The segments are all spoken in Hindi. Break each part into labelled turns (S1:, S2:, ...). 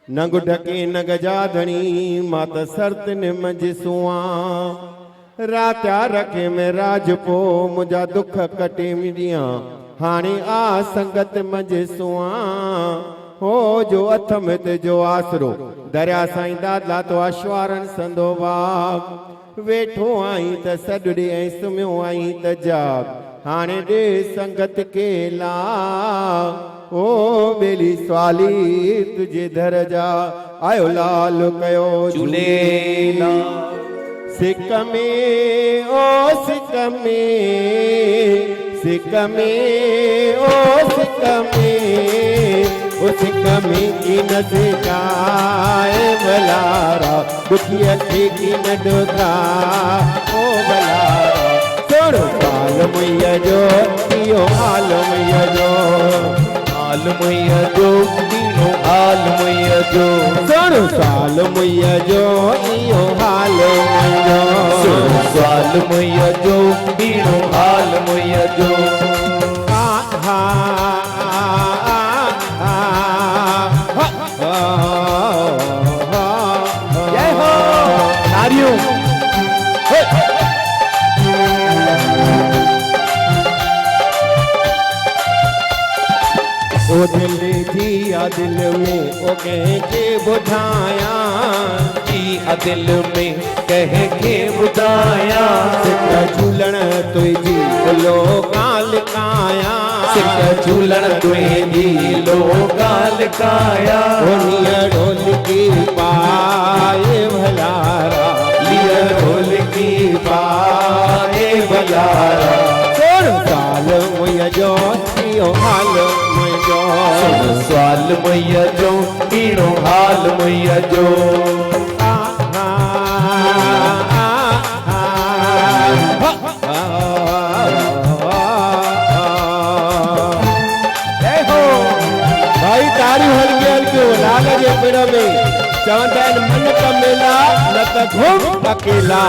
S1: न गुडके न गजाधणी मात सरत निमज सुआ रात्या रखे में राजपो मुझा दुख कटे मिडिया हाणे आ संगत मज सुआ हो जो अथम ते जो आसरो दरिया साईं दादा तो आश्वारन संदो बाप वेठो आई त सडड़े ऐं सुम्यो आई त जाग हाणे दे संगत के ला ओ बेली स्वाली तुझे दर जा आयो लाल कयो
S2: झूलेला
S1: सिक में ओ सिक में सिक में ओ सिक में ओ सिक में की न सिकाए बलारा दुखिया की न डोगा ओ बलारा सोड़ पाल मैया जो इयो हाल मैया जो
S2: हाल मैया जो दीनो हाल मैया जो
S1: सोड़ साल मैया जो इयो हाल मैया
S2: सोड़ साल मैया जो दीनो हाल मैया जो
S1: जय हो नारियों ओ दिल जिया दिल में ओ के बुझाया
S2: जिया दिल में कह के बुधाया
S1: सिक झूलण तुझी लो काल काया
S2: सिक झूलण तुझी लो काल काया
S1: लिया ढोल की पाए भलारा
S2: लिया ढोल की पाए भलारा
S1: साल मैया जो इयो हाल मैया
S2: साल मैया जो इनो हाल मैया जो
S1: भाई तारी हल्की हल्की लाल जे पेड़ में चवंदा मन का मेला न त घूम अकेला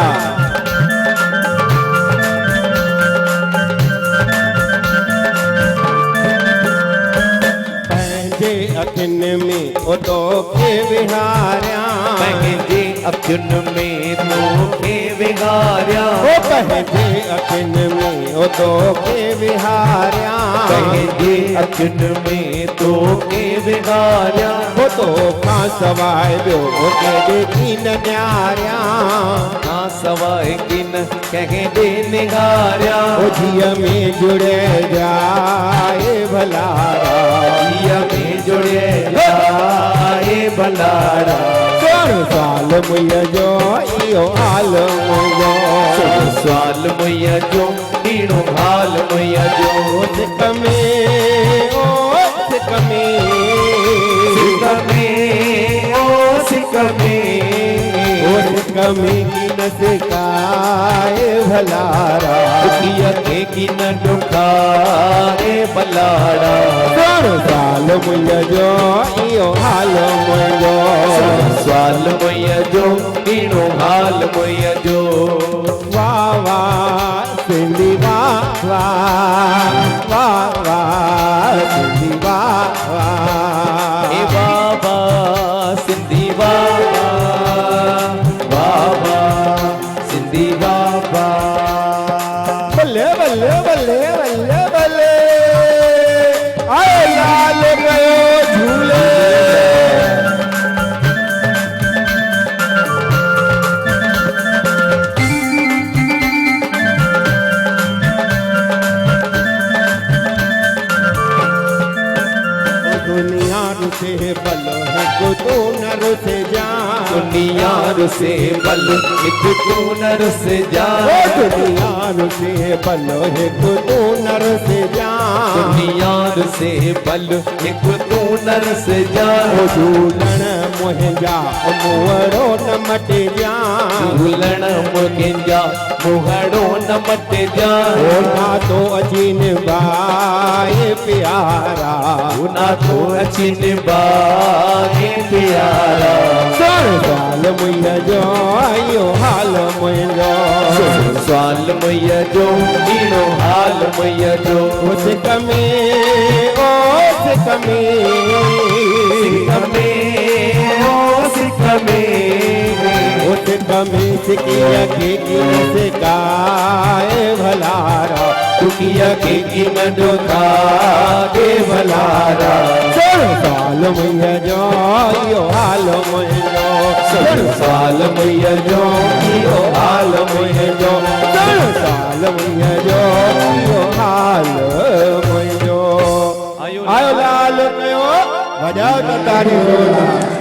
S1: अखिन में ओ तो के विहारिया
S2: पंहिंजे अखियुनि में तोखे विहारिया
S1: ओ पंहिंजे अखिन में ओ तो के विहारिया
S2: पंहिंजे अखियुनि में तोखे विहारिया
S1: ओ तो खां सवाइ ॿियो ओ के देखी न न्यारिया
S2: खां सवाइ किन कंहिं ॾे निहारिया
S1: ओ धीअ में जुड़े जाए भलारा
S2: धीअ में जुड़े जाए भलारा
S1: सोड़ साल मैया जो इयो हाल मैया
S2: साल मैया जो इनो हाल मैया जो
S1: सिक में ओ सिक में
S2: सिक में ओ सिक में
S1: ओ सिक में की न सिकाए भलारा
S2: दुखिया के की न डुकाए भलारा
S1: सोड़ साल मैया जो इयो हाल मैया
S2: साल मैया जो इनो हाल मैया जो
S1: वाह वाह सिंधी वाह वाह वाह वाह सिंधी वाह वाह
S2: ए बाबा सिंधी बाबा बाबा सिंधी बाबा
S1: बल्ले बल्ले बल्ले बल्ले बल्ले आए लाल गयो झूले दुनिया रुसे बल है तो न रुसे जा
S2: दुनिया रुसे बल एक तू नर से जा
S1: दुनिया रुसे बल है तो न रुसे जा
S2: दुनिया रुसे बल एक तू नर से जा
S1: झूलण मुंहिंजा मुहरो न मटे जा
S2: झूलण मुंहिंजा मुहरो न मटे जा
S1: ना तो अची निभाए प्यारा
S2: ना तो अची निभाए प्यारा
S1: साल मैया जो आयो हाल मुंहिंजो
S2: साल मैया जो इनो हाल मैया जो
S1: सिक में ओ सिक में
S2: सिक में कमीज
S1: उस कमीज की से काए भलारा
S2: दुखिया के कीमत के भलारा
S1: साल मैया जो यो हाल मुझो
S2: साल मैया जो यो हाल मैया जो
S1: साल मैया जो यो हाल मुझो आयो लाल कयो वजाओ तारी